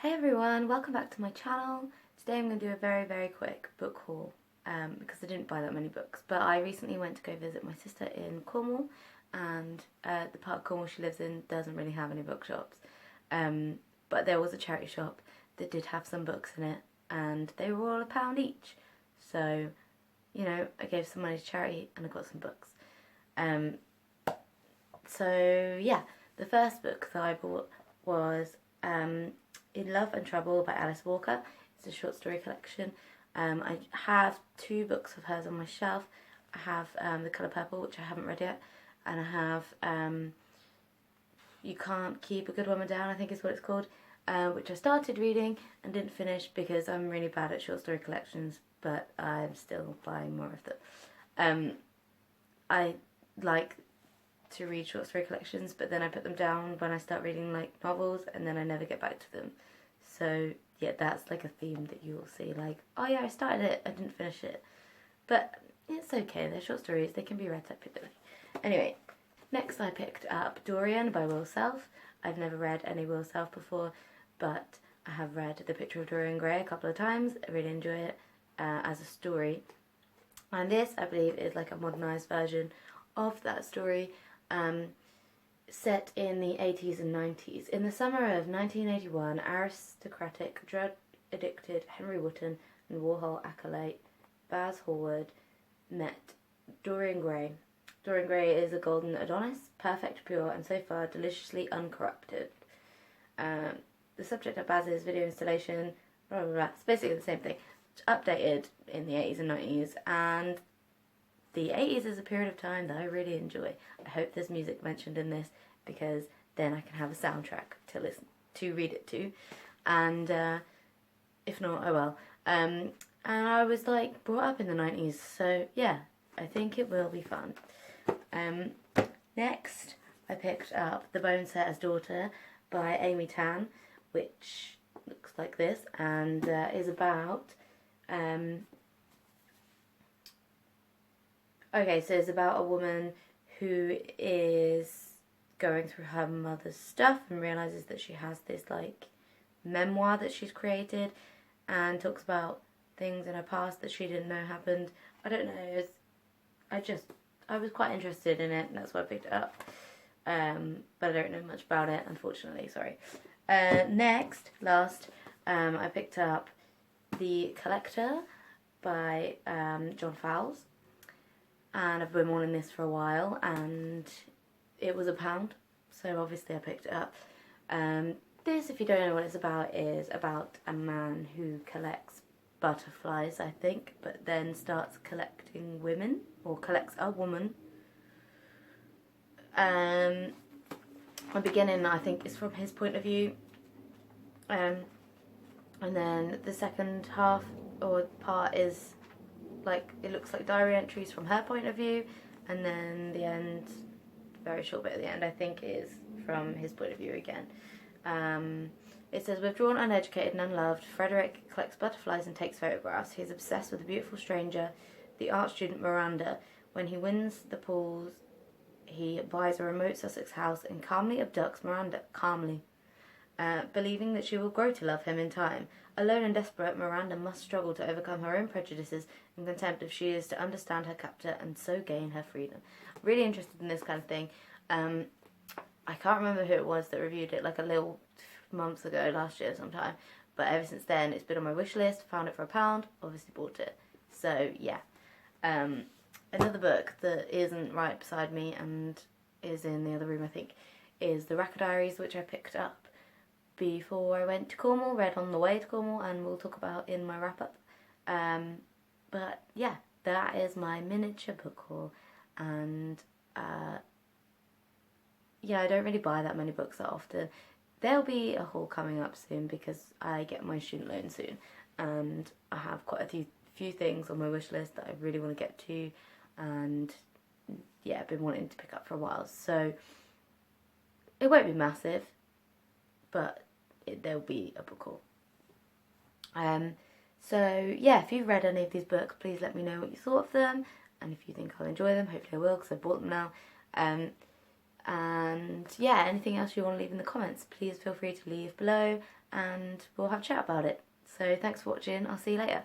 Hey everyone, welcome back to my channel. Today I'm going to do a very quick book haul because I didn't buy that many books, but I recently went to go visit my sister in Cornwall, and the part of Cornwall she lives in doesn't really have any bookshops, but there was a charity shop that did have some books in it, and they were all £1 each, so you know, I gave some money to charity and I got some books. So yeah, the first book that I bought was In Love and Trouble by Alice Walker. It's a short story collection. I have 2 books of hers on my shelf. I have The Colour Purple, which I haven't read yet, and I have You Can't Keep a Good Woman Down, I think is what it's called, which I started reading and didn't finish because I'm really bad at short story collections, but I'm still buying more of them. I like to read short story collections, but then I put them down when I start reading like novels, and then I never get back to them. So yeah, that's like a theme that you will see, like, oh yeah, I started it, I didn't finish it, but it's okay, they're short stories, they can be read separately. Anyway, next I picked up Dorian by Will Self. I've never read any Will Self before, but I have read The Picture of Dorian Gray a couple of times. I really enjoy it as a story, and this I believe is like a modernised version of that story, set in the 80s and 90s. In the summer of 1981, aristocratic, drug-addicted Henry Wotton and Warhol acolyte Baz Hallward met Dorian Gray. Dorian Gray is a golden Adonis, perfect, pure, and so far deliciously uncorrupted. The subject of Baz's video installation, blah blah blah, it's basically the same thing. It's updated in the 80s and 90s, and the 80s is a period of time that I really enjoy. I hope there's music mentioned in this, because then I can have a soundtrack to read it to, and if not, oh well. And I was like brought up in the 90s, so yeah, I think it will be fun. Next, I picked up The Bonesetter's Daughter by Amy Tan, which looks like this, and is about okay, so it's about a woman who is going through her mother's stuff and realises that she has this like memoir that she's created, and talks about things in her past that she didn't know happened. I don't know, I was quite interested in it, and that's why I picked it up. But I don't know much about it, unfortunately, sorry. Last, I picked up The Collector by John Fowles, and I've been wanting this for a while, and it was £1, so obviously I picked it up. This, if you don't know what it's about, is about a man who collects butterflies, I think, but then starts collecting women, or collects a woman. The beginning, I think, is from his point of view, and then the second half or part is like, it looks like diary entries from her point of view, and then the end, very short bit at the end, I think, is from his point of view again. It says, withdrawn, uneducated and unloved, Frederick collects butterflies and takes photographs. He is obsessed with a beautiful stranger, the art student Miranda. When he wins the pools, he buys a remote Sussex house and calmly abducts Miranda, believing that she will grow to love him in time. Alone and desperate, Miranda must struggle to overcome her own prejudices and contempt if she is to understand her captor and so gain her freedom. Really interested in this kind of thing. I can't remember who it was that reviewed it, like a little months ago, last year sometime, but ever since then it's been on my wish list. Found it for £1, obviously bought it. So yeah. Another book that isn't right beside me and is in the other room, I think, is The Racker Diaries, which I picked up before I went to Cornwall, read on the way to Cornwall, and we'll talk about in my wrap-up. But yeah, that is my miniature book haul, and yeah, I don't really buy that many books that often. There'll be a haul coming up soon because I get my student loan soon, and I have quite a few things on my wish list that I really want to get to, and yeah, I've been wanting to pick up for a while, so it won't be massive, but there'll be a book haul. So yeah, if you've read any of these books, please let me know what you thought of them, and if you think I'll enjoy them. Hopefully I will, because I bought them now. And yeah, anything else you want to leave in the comments, please feel free to leave below and we'll have a chat about it. So thanks for watching, I'll see you later.